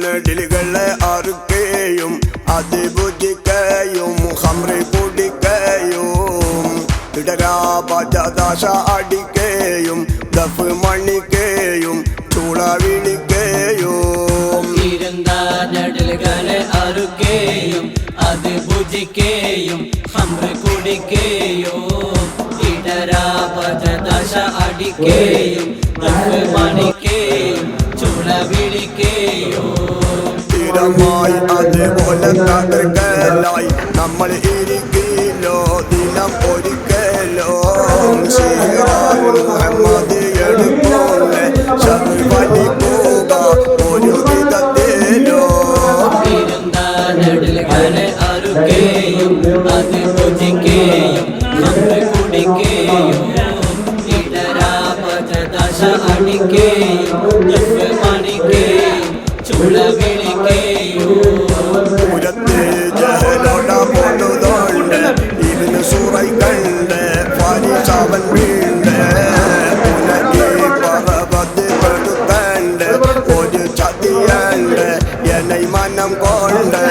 നെടിലുകളെ അറുക്കുകയും അത് ഭുജിക്കുകയും ഹംറി കുടിക്കുകയും ഇടരാപദാശ അടിക്കുകയും ദഫ് മണിക്കുകയും ചൂള വിളിക്കുകയും നെടിലുകളെ അറുക്കുകയും അത് ഭുജിക്കുകയും ഹംറി കുടിക്കുകയും ഇടരാപദാശ അടിക്കുകയും ദഫ് മണിക്കുകയും ചൂള വിളിക്കുകയും സ്ഥിരമായി അതുപോലെ തകർക്കലായി നമ്മൾ ഇരിക്കില്ലോ ദിനം ഒരിക്കലോ മുഹമ്മദ് എടുത്തോണ്ട് ശർവലിക്കുക ഒരു വിധത്തിലോ നെടിലുകളെ അറുക്കുകയും അത് ഭുജിക്കുകയും ഹംറി കുടിക്കുകയും ഇടരാപദാശ അടിക്കുകയും ദഫ് മണിക്കുകയും ചൂള വിളിക്കുകയും പൂരത്തെ ജഹലോട പോന്നതുകൊണ്ട് ഇതിന് സൂറൈ കണ്ട് ഫാരിസാവൻ വീണ്ട് പുനകി പറവത് പെടുത്തണ്ട് ഒരു ചതിയണ്ട് എന്നെ മനം കൊണ്ട്